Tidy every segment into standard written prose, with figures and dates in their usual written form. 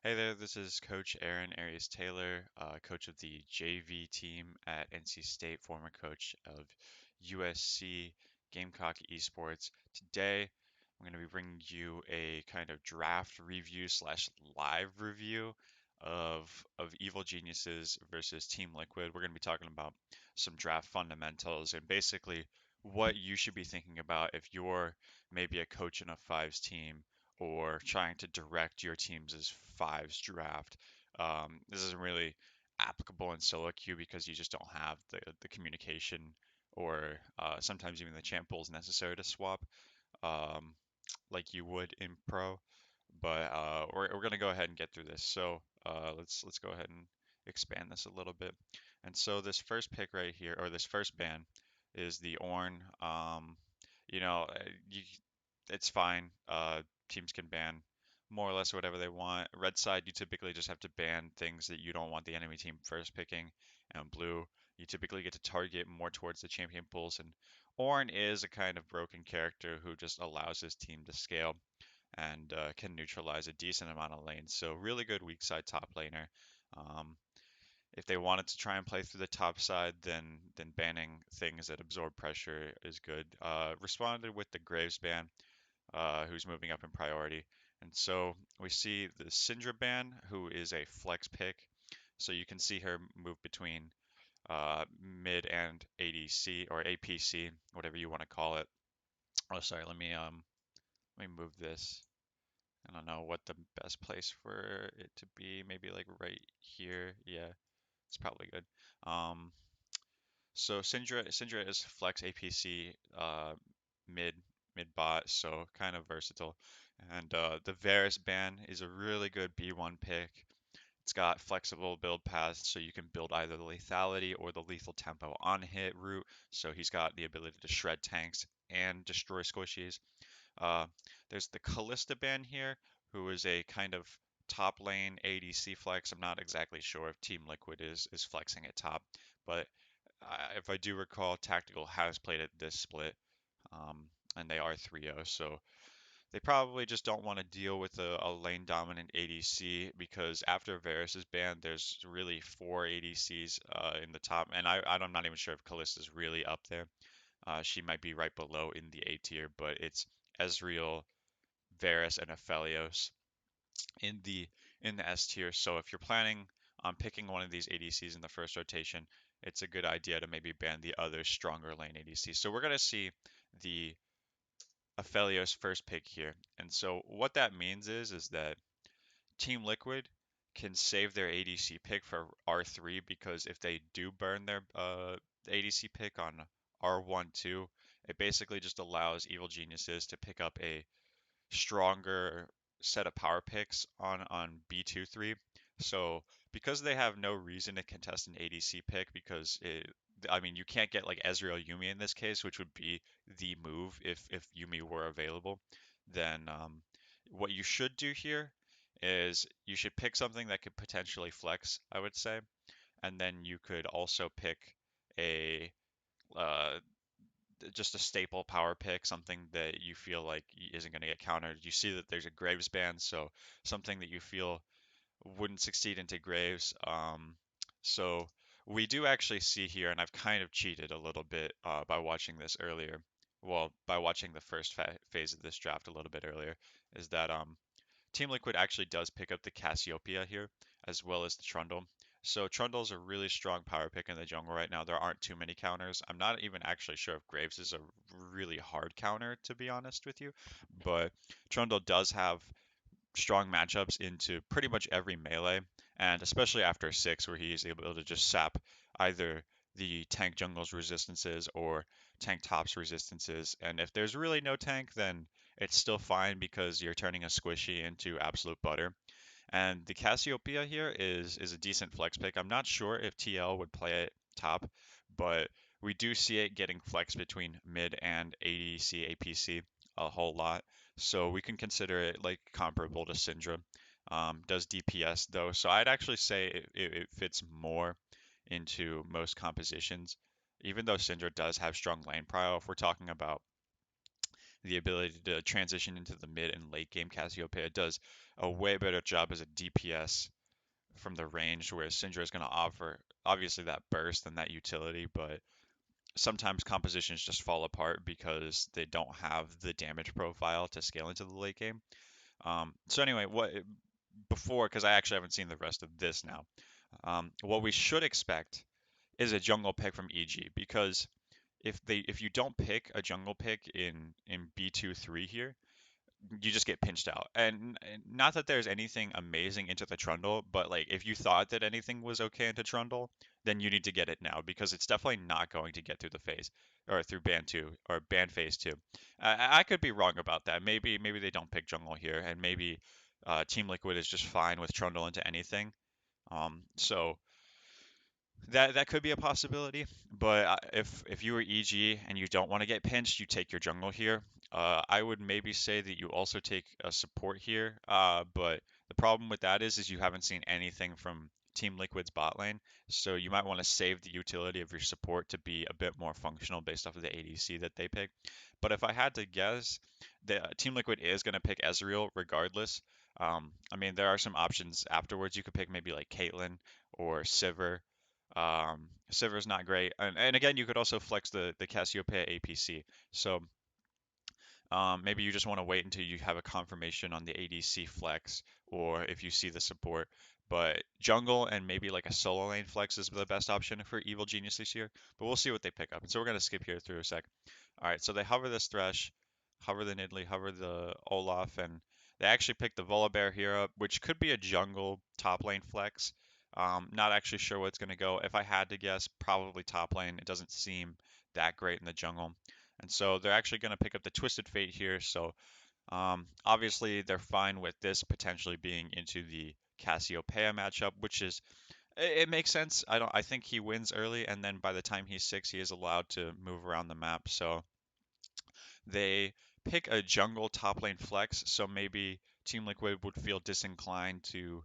Hey there, this is Coach Aaron Arias Taylor, coach of the JV team at NC State, former coach of USC Gamecock Esports. Today, I'm going to be bringing you a kind of draft review slash live review of Evil Geniuses versus Team Liquid. We're going to be talking about some draft fundamentals and basically what you should be thinking about if you're maybe a coach in a fives team or trying to direct your team's fives draft. This isn't really applicable in solo queue because you just don't have the communication or sometimes even the champ pools necessary to swap um, like you would in pro. But we're gonna go ahead and get through this. So let's go ahead and expand this a little bit. And so this first pick right here, or this first ban, is the Ornn. You know, it's fine. Teams can ban more or less whatever they want. Red side, you typically just have to ban things that you don't want the enemy team first picking. And blue, you typically get to target more towards the champion pools. And Ornn is a kind of broken character who just allows his team to scale and can neutralize a decent amount of lanes. So really good weak side top laner. Um, if they wanted to try and play through the top side, then banning things that absorb pressure is good. Responded with the Graves ban, who's moving up in priority. And so we see the Syndra ban, who is a flex pick. So you can see her move between mid and ADC or APC, whatever you want to call it. Oh, sorry, let me move this. I don't know what the best place for it to be. Maybe like right here. Yeah, it's probably good. Um, so Syndra is flex APC mid mid bot, so kind of versatile. And the Varus ban is a really good B1 pick. It's got flexible build paths, so you can build either the lethality or the lethal tempo on hit route. So he's got the ability to shred tanks and destroy squishies. Uh, there's the Callista ban here, who is a kind of top lane ADC flex. I'm not exactly sure if Team Liquid is flexing at top, but if I do recall, Tactical has played at this split, and they are 3-0, so they probably just don't want to deal with a lane dominant ADC because after Varus is banned, there's really four ADCs in the top, and I'm not even sure if Callista's really up there. She might be right below in the A tier, but it's Ezreal, Varus, and Aphelios in the S tier. So if you're planning on picking one of these ADCs in the first rotation, it's a good idea to maybe ban the other stronger lane ADC. So we're gonna see the Aphelios first pick here. And so what that means is that Team Liquid can save their ADC pick for R3 because if they do burn their ADC pick on R1-2, it basically just allows Evil Geniuses to pick up a stronger set of power picks on B2-3. So because they have no reason to contest an ADC pick because I mean you can't get like Ezreal Yumi in this case, which would be the move if Yumi were available, then what you should do here is you should pick something that could potentially flex, I would say, and then you could also pick a uh, just a staple power pick, something that you feel like isn't going to get countered. You see that there's a Graves ban, so something that you feel wouldn't succeed into Graves. So we do actually see here, and I've kind of cheated a little bit by watching this earlier. Well, by watching the first phase of this draft a little bit earlier, is that Team Liquid actually does pick up the Cassiopeia here, as well as the Trundle. So Trundle's a really strong power pick in the jungle right now. There aren't too many counters. I'm not even actually sure if Graves is a really hard counter, to be honest with you. But Trundle does have strong matchups into pretty much every melee, and especially after 6, where he is able to just sap either the tank jungle's resistances or tank top's resistances. And if there's really no tank, then it's still fine because you're turning a squishy into absolute butter. And the Cassiopeia here is a decent flex pick. I'm not sure if TL would play it top, but we do see it getting flex between mid and ADC APC a whole lot. So we can consider it like comparable to Syndra. Does DPS though, so I'd actually say it fits more into most compositions. Even though Syndra does have strong lane prio, if we're talking about the ability to transition into the mid and late game. Cassiopeia does a way better job as a DPS from the range, whereas Syndra is going to offer obviously that burst and that utility, but sometimes compositions just fall apart because they don't have the damage profile to scale into the late game. So anyway, what before, because I actually haven't seen the rest of this now, what we should expect is a jungle pick from EG, because if you don't pick a jungle pick in B2-3 here, you just get pinched out. And not that there's anything amazing into the Trundle, but like if you thought that anything was okay into Trundle, then you need to get it now, because it's definitely not going to get through the phase or through ban 2 or ban phase 2. I could be wrong about that. Maybe they don't pick jungle here, and maybe Team Liquid is just fine with Trundle into anything. So that could be a possibility, but if you were EG and you don't want to get pinched, you take your jungle here. I would maybe say that you also take a support here, but the problem with that is you haven't seen anything from Team Liquid's bot lane, so you might want to save the utility of your support to be a bit more functional based off of the ADC that they pick. But if I had to guess, the Team Liquid is going to pick Ezreal regardless. I mean, there are some options afterwards. You could pick maybe like Caitlyn or Sivir. Sivir's not great, and again, you could also flex the Cassiopeia APC. So maybe you just want to wait until you have a confirmation on the ADC flex, or if you see the support. But jungle and maybe like a solo lane flex is the best option for Evil Genius this year. But we'll see what they pick up. And so we're gonna skip here through a sec. All right, so they hover this Thresh, hover the Nidalee, hover the Olaf, and they actually picked the Volibear here up, which could be a jungle top lane flex. Not actually sure what's going to go. If I had to guess, probably top lane. It doesn't seem that great in the jungle. And so they're actually going to pick up the Twisted Fate here. So obviously they're fine with this potentially being into the Cassiopeia matchup, which is it makes sense. I think he wins early, and then by the time he's 6, he is allowed to move around the map. So they pick a jungle top lane flex. So maybe Team Liquid would feel disinclined to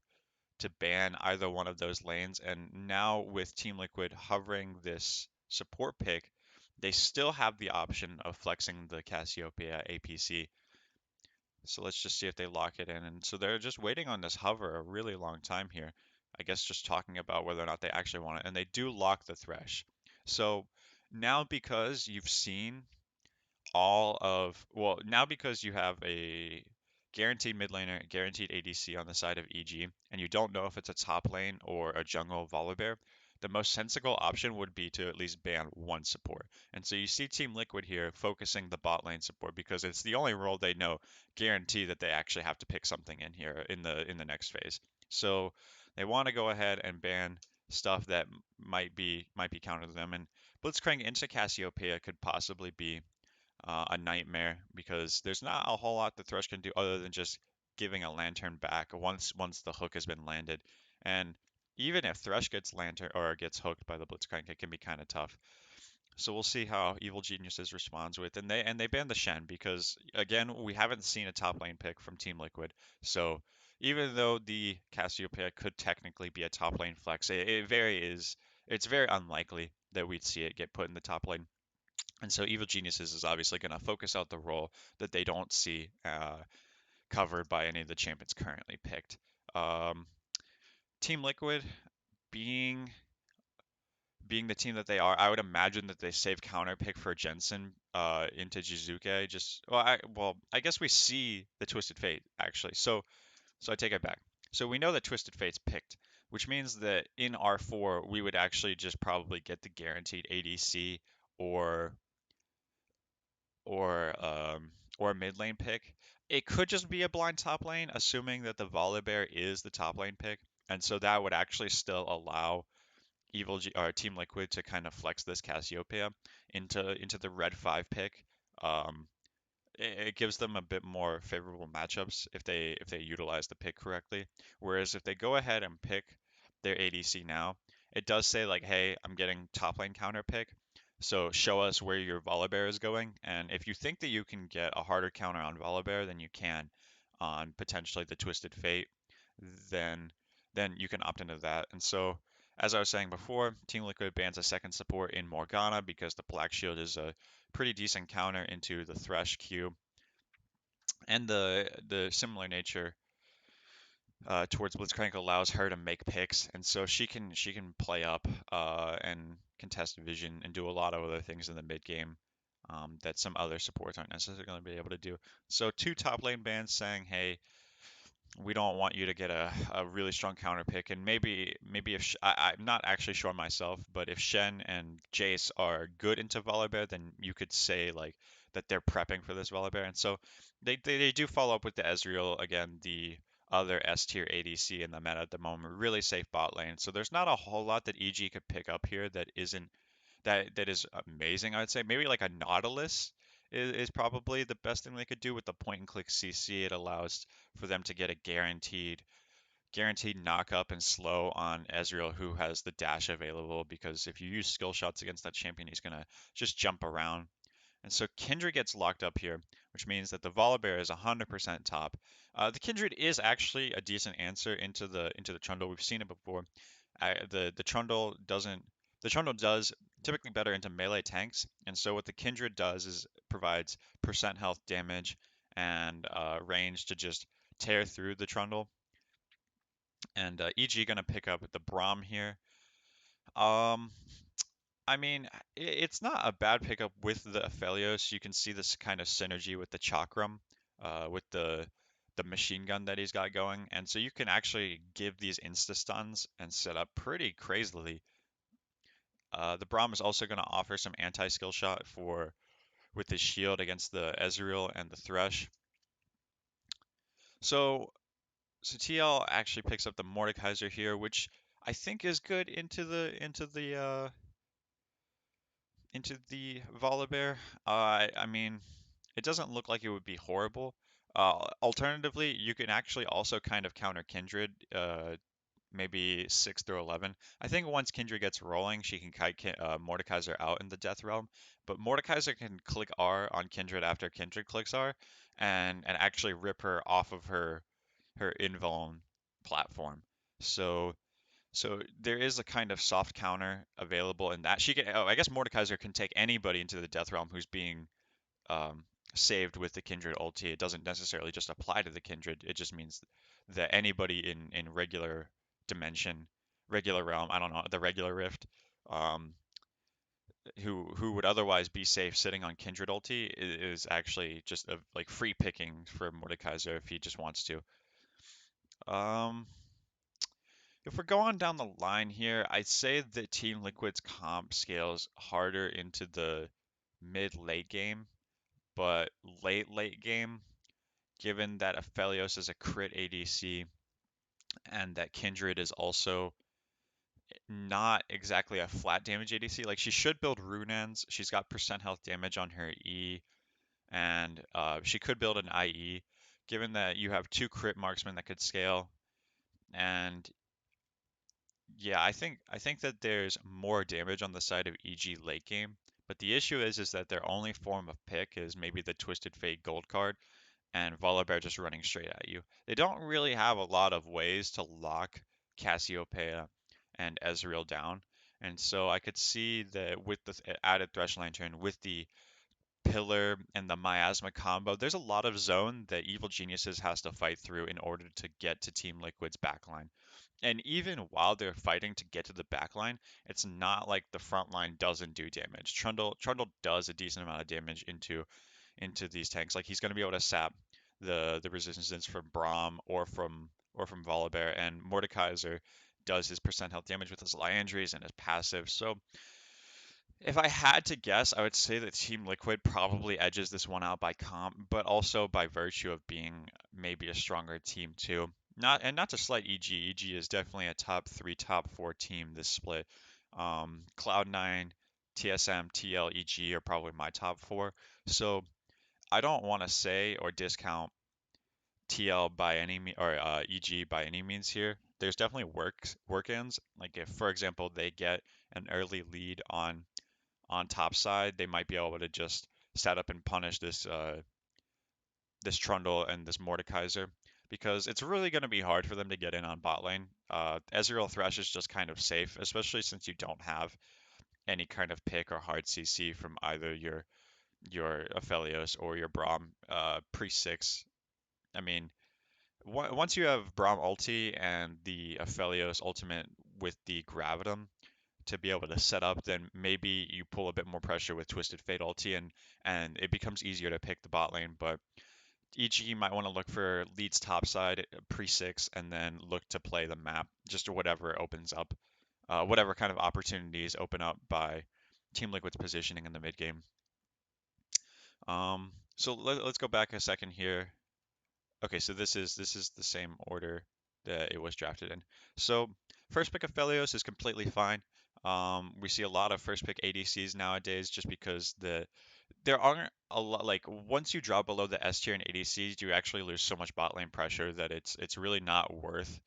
ban either one of those lanes. And now with Team Liquid hovering this support pick, they still have the option of flexing the Cassiopeia APC. So let's just see if they lock it in. And so they're just waiting on this hover a really long time here. I guess just talking about whether or not they actually want it. And they do lock the Thresh. So now because you've seen well, now because you have a guaranteed mid laner, guaranteed ADC on the side of EG, and you don't know if it's a top lane or a jungle Volibear, the most sensible option would be to at least ban one support. And so you see Team Liquid here focusing the bot lane support because it's the only role they know guarantee that they actually have to pick something in here in the next phase. So they want to go ahead and ban stuff that might be counter to them. And Blitzcrank into Cassiopeia could possibly be a nightmare because there's not a whole lot the Thresh can do other than just giving a lantern back once the hook has been landed. And even if Thresh gets lantern or gets hooked by the Blitzcrank, it can be kind of tough. So we'll see how Evil Geniuses responds with, and they banned the Shen because again we haven't seen a top lane pick from Team Liquid. So even though the Cassiopeia could technically be a top lane flex, it's very unlikely that we'd see it get put in the top lane. And so Evil Geniuses is obviously going to focus out the role that they don't see covered by any of the champions currently picked. Um, Team Liquid being being the team that they are, I would imagine that they save counter pick for Jensen into Jizuke. I guess we see the Twisted Fate actually. So I take it back. So we know that Twisted Fate's picked, which means that in R4 we would actually just probably get the guaranteed ADC or or um, or a mid lane pick. It could just be a blind top lane, assuming that the Volibear is the top lane pick, and so that would actually still allow or Team Liquid to kind of flex this Cassiopeia into the red 5 pick. Um, it gives them a bit more favorable matchups if they utilize the pick correctly. Whereas if they go ahead and pick their ADC now, it does say like, hey, I'm getting top lane counter pick. So show us where your Volibear is going. And if you think that you can get a harder counter on Volibear than you can on potentially the Twisted Fate, then then you can opt into that. And so as I was saying before, Team Liquid bans a second support in Morgana because the Black Shield is a pretty decent counter into the Thresh Q. and the similar nature towards Blitzcrank allows her to make picks, and so she can play up and contest vision and do a lot of other things in the mid game that some other supports aren't necessarily going to be able to do. So two top lane bans saying, hey, we don't want you to get a really strong counter pick, and maybe if I'm not actually sure myself, but if Shen and Jace are good into Volibear, then you could say like that they're prepping for this Volibear, and so they do follow up with the Ezreal again, the other S tier ADC in the meta at the moment, really safe bot lane. So there's not a whole lot that EG could pick up here that isn't that is amazing. I would say maybe like a Nautilus is probably the best thing they could do with the point and click CC. It allows for them to get a guaranteed knock up and slow on Ezreal, who has the dash available, because if you use skill shots against that champion, he's gonna just jump around. And so Kindred gets locked up here, which means that the Volibear is 100% top. The Kindred is actually a decent answer into the Trundle. We've seen it before. The Trundle doesn't. The Trundle does typically better into melee tanks, and so what the Kindred does is provides percent health damage and range to just tear through the Trundle. And EG gonna pick up the Braum here. Um, I mean, it's not a bad pickup with the Aphelios. You can see this kind of synergy with the Chakram, with the machine gun that he's got going, and so you can actually give these insta stuns and set up pretty crazily. The Braum is also going to offer some anti-skill shot for with his shield against the Ezreal and the Thresh. So TL actually picks up the Mordekaiser here, which I think is good into the Volibear. I mean, it doesn't look like it would be horrible. Alternatively, you can actually also kind of counter Kindred, maybe 6 through 11. I think once Kindred gets rolling, she can kite Mordekaiser out in the Death Realm, but Mordekaiser can click R on Kindred after Kindred clicks R, and actually rip her off of her invuln platform. So so there is a kind of soft counter available in that she can. Oh, I guess Mordekaiser can take anybody into the Death Realm who's being um, saved with the Kindred ulti. It doesn't necessarily just apply to the Kindred. It just means that anybody in regular dimension, regular realm, I don't know, the regular rift, um, who would otherwise be safe sitting on Kindred ulti is actually just a, like free picking for Mordekaiser if he just wants to. Um, if we're going down the line here, I'd say that Team Liquid's comp scales harder into the mid-late game, but late game, given that Aphelios is a crit ADC and that Kindred is also not exactly a flat damage ADC, like she should build Runeans. She's got percent health damage on her E, and she could build an IE, given that you have two crit marksmen that could scale. And yeah, I think that there's more damage on the side of EG late game, but the issue is that their only form of pick is maybe the Twisted Fate gold card and Volibear just running straight at you. They don't really have a lot of ways to lock Cassiopeia and Ezreal down, and so I could see that with the added Thresh Lantern, with the Pillar and the Miasma combo, there's a lot of zone that Evil Geniuses has to fight through in order to get to Team Liquid's backline. And even while they're fighting to get to the back line, it's not like the front line doesn't do damage. Trundle does a decent amount of damage into these tanks. Like he's going to be able to sap the resistance from Braum or from Volibear, and Mordekaiser does his percent health damage with his Liandry's and his passive. So if I had to guess, I would say that Team Liquid probably edges this one out by comp, but also by virtue of being maybe a stronger team too. Not to slight EG. EG is definitely a top three, top four team this split. Cloud9, TSM, TL, EG are probably my top four. So I don't want to say or discount TL by any or EG by any means here. There's definitely work-ins. Like if, for example, they get an early lead on top side, they might be able to just set up and punish this Trundle and this Mordekaiser, because it's really going to be hard for them to get in on bot lane. Ezreal Thresh is just kind of safe, especially since you don't have any kind of pick or hard CC from either your Aphelios or your Braum pre 6. I mean, once you have Braum ulti and the Aphelios ultimate with the Gravitum to be able to set up, then maybe you pull a bit more pressure with Twisted Fate ulti and it becomes easier to pick the bot lane. But EG might want to look for leads topside pre-6 and then look to play the map just or whatever opens up, whatever kind of opportunities open up by Team Liquid's positioning in the mid game. So let's go back a second here. Okay, so this is the same order that it was drafted in. So first pick of Felios is completely fine. We see a lot of first pick ADCs nowadays just because there aren't a lot like once you drop below the S tier in ADCs, you actually lose so much bot lane pressure that it's really not worth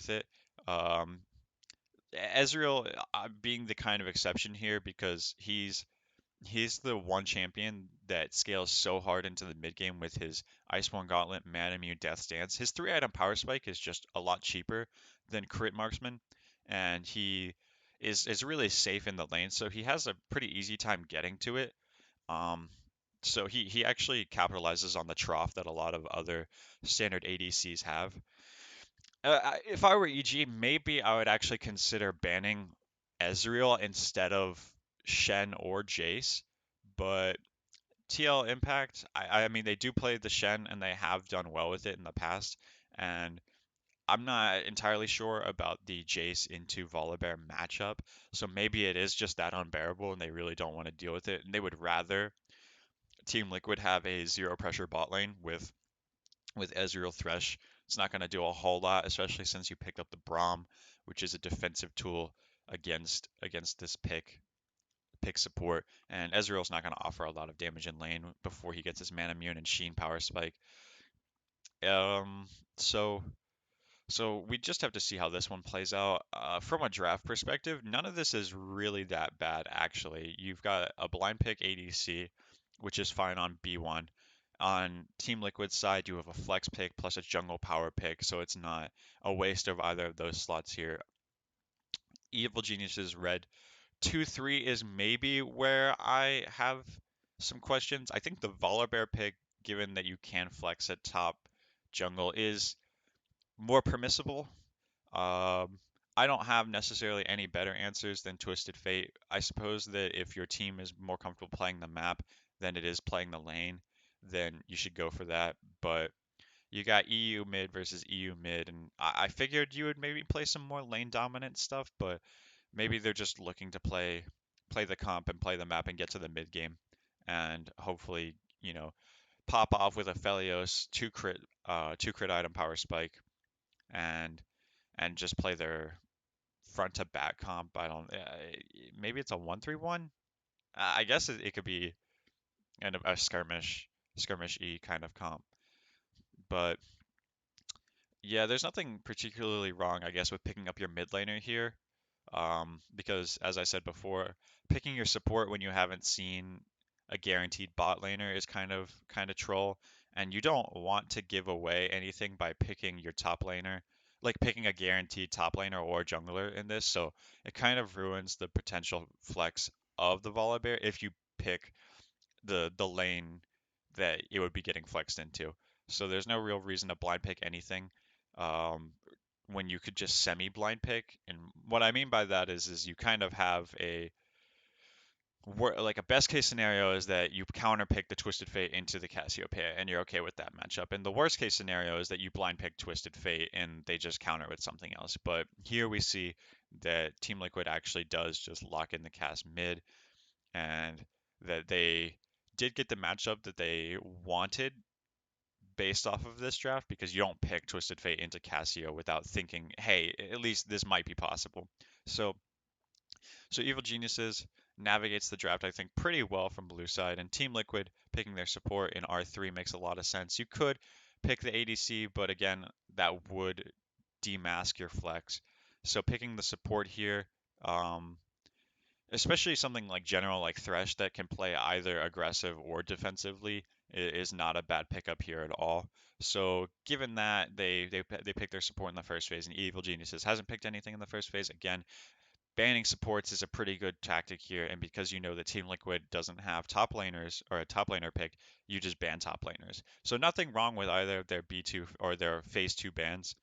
it. Um, Ezreal being the kind of exception here because he's the one champion that scales so hard into the mid game with his Iceborne Gauntlet, Man Immune, Death Dance. His 3-item Power Spike is just a lot cheaper than Crit Marksman, and he is really safe in the lane, so he has a pretty easy time getting to it. Um, so he actually capitalizes on the trough that a lot of other standard ADCs have. If I were EG, maybe I would actually consider banning Ezreal instead of Shen or Jace, but TL Impact, I mean, they do play the Shen and they have done well with it in the past. And I'm not entirely sure about the Jace into Volibear matchup. So maybe it is just that unbearable and they really don't want to deal with it. And they would rather Team Liquid have a zero pressure bot lane with Ezreal Thresh. It's not going to do a whole lot, especially since you picked up the Braum, which is a defensive tool against this pick support, and Ezreal's not going to offer a lot of damage in lane before he gets his Mana Immune and Sheen Power Spike. Um, so so we just have to see how this one plays out. From a draft perspective, none of this is really that bad actually. You've got a blind pick ADC, which is fine on B1. On Team Liquid's side, you have a flex pick plus a jungle power pick, so it's not a waste of either of those slots here. Evil Genius's red 2-3 is maybe where I have some questions. I think the Volibear pick, given that you can flex at top jungle, is more permissible. Um, I don't have necessarily any better answers than Twisted Fate. I suppose that if your team is more comfortable playing the map than it is playing the lane, then you should go for that. But you got EU mid versus EU mid, and I figured you would maybe play some more lane dominant stuff, but maybe they're just looking to play the comp and play the map and get to the mid game, and hopefully, pop off with a Felios two crit item power spike, and just play their front to back comp. I don't. Maybe it's a 1-3-1. I guess it could be a skirmish e kind of comp, but yeah, there's nothing particularly wrong, I guess, with picking up your mid laner here. Because as I said before, picking your support when you haven't seen a guaranteed bot laner is kind of troll, and you don't want to give away anything by picking your top laner, like picking a guaranteed top laner or jungler in this. So it kind of ruins the potential flex of the Volibear if you pick the lane that it would be getting flexed into. So there's no real reason to blind pick anything. Um, when you could just semi-blind pick. And what I mean by that is you kind of have like a best case scenario is that you counter pick the Twisted Fate into the Cassiopeia and you're okay with that matchup. And the worst case scenario is that you blind pick Twisted Fate and they just counter with something else. But here we see that Team Liquid actually does just lock in the Cass mid and that they did get the matchup that they wanted based off of this draft because you don't pick Twisted Fate into Cassio without thinking, hey, at least this might be possible. So, so Evil Geniuses navigates the draft, I think, pretty well from blue side, and Team Liquid picking their support in R3 makes a lot of sense. You could pick the ADC, but again, that would demask your flex. So picking the support here, um, especially something like General like Thresh that can play either aggressive or defensively is not a bad pickup here at all. So given that they picked their support in the first phase and Evil Geniuses hasn't picked anything in the first phase, again, banning supports is a pretty good tactic here, and because you know that Team Liquid doesn't have top laners or a top laner pick, you just ban top laners. So nothing wrong with either of their B2 or their Phase 2 bans.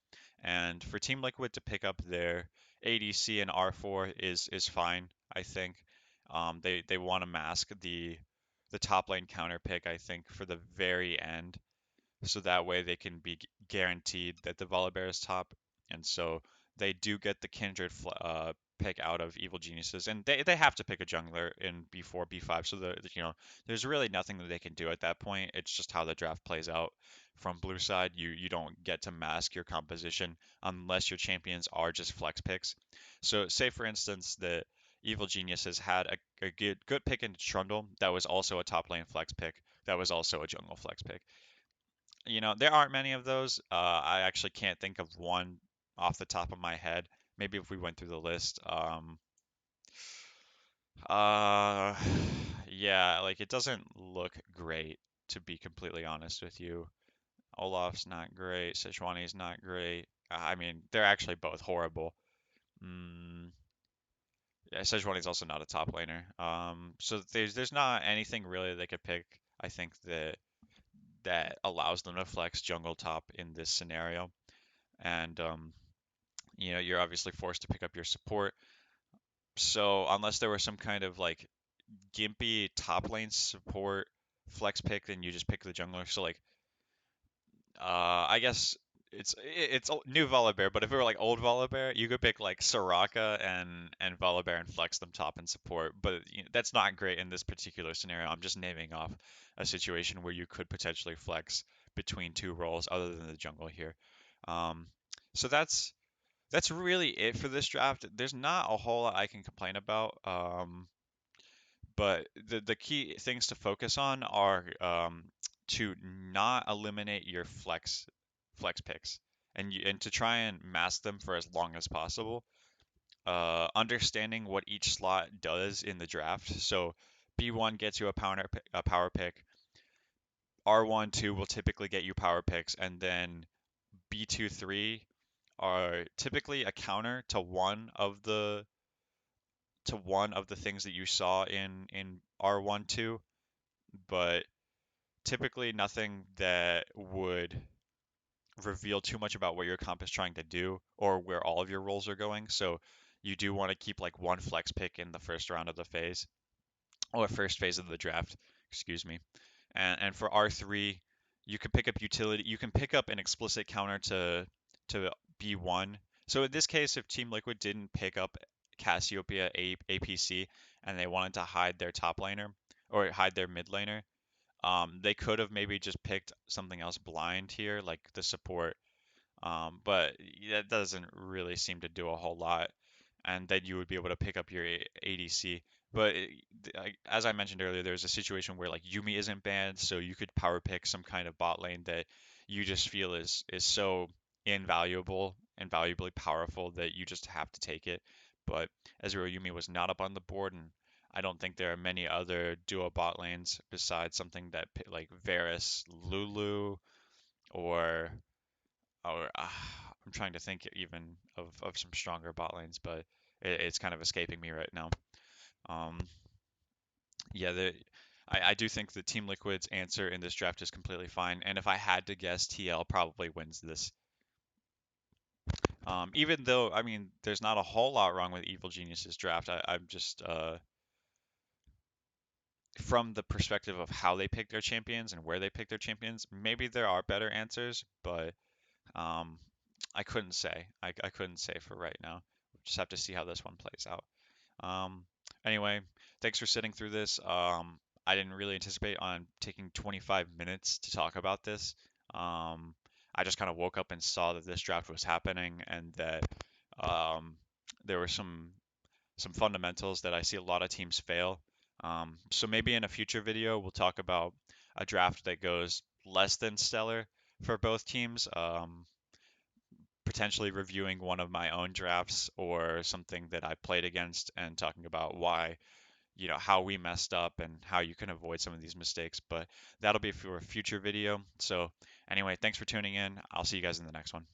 And for Team Liquid to pick up their ADC and R4 is fine, I think. They want to mask the top lane counter pick, I think, for the very end, so that way they can be guaranteed that the Volibear is top, and so they do get the Kindred pick out of Evil Geniuses, and they have to pick a jungler in B4, B5, so there's really nothing that they can do at that point. It's just how the draft plays out. From blue side, you don't get to mask your composition unless your champions are just flex picks. So say for instance that Evil Geniuses had a good pick into Trundle that was also a top lane flex pick, that was also a jungle flex pick. There aren't many of those. I actually can't think of one off the top of my head. Maybe if we went through the list. Uh, yeah, like it doesn't look great, to be completely honest with you. Olaf's not great. Sejuani's not great. I mean, they're actually both horrible. Mm, yeah, Sejuani's also not a top laner. So there's not anything really they could pick. I think that allows them to flex jungle top in this scenario. And you're obviously forced to pick up your support. So unless there was some kind of like gimpy top lane support flex pick, then you just pick the jungler. So like, I guess it's new Volibear, but if it were like old Volibear, you could pick like Soraka and Volibear and flex them top and support. But that's not great in this particular scenario. I'm just naming off a situation where you could potentially flex between two roles other than the jungle here. Um, so that's really it for this draft. There's not a whole lot I can complain about. But the key things to focus on are to not eliminate your flex picks, and to try and mask them for as long as possible. Understanding what each slot does in the draft. So B1 gets you a power pick. R1 2 will typically get you power picks, and then B2 3 are typically a counter to one of the things that you saw in R1 2, but typically nothing that would reveal too much about what your comp is trying to do or where all of your roles are going. So you do want to keep like one flex pick in the first round of the phase or first phase of the draft, excuse me. And for R3, you can pick up utility. You can pick up an explicit counter to B1. So in this case, if Team Liquid didn't pick up Cassiopeia APC and they wanted to hide their top laner or hide their mid laner, they could have maybe just picked something else blind here, like the support. But that doesn't really seem to do a whole lot, and then you would be able to pick up your ADC. But as I mentioned earlier, there's a situation where like Yumi isn't banned, so you could power pick some kind of bot lane that you just feel is so invaluable and valuably powerful that you just have to take it. But Ezreal Yumi was not up on the board, and I don't think there are many other duo bot lanes besides something that like Varus, Lulu, or I'm trying to think even of some stronger bot lanes, but it's kind of escaping me right now. Um, yeah, I do think the Team Liquid's answer in this draft is completely fine, and if I had to guess, TL probably wins this. Even though, I mean, there's not a whole lot wrong with Evil Genius's draft. I'm just from the perspective of how they pick their champions and where they pick their champions, maybe there are better answers, but um, I couldn't say. I couldn't say for right now. We'll just have to see how this one plays out. Um, anyway, thanks for sitting through this. I didn't really anticipate on taking 25 minutes to talk about this. Um, I just kind of woke up and saw that this draft was happening and that um, there were some fundamentals that I see a lot of teams fail. So maybe in a future video we'll talk about a draft that goes less than stellar for both teams. Potentially reviewing one of my own drafts or something that I played against and talking about why, how we messed up and how you can avoid some of these mistakes. But that'll be for a future video. So anyway, thanks for tuning in. I'll see you guys in the next one.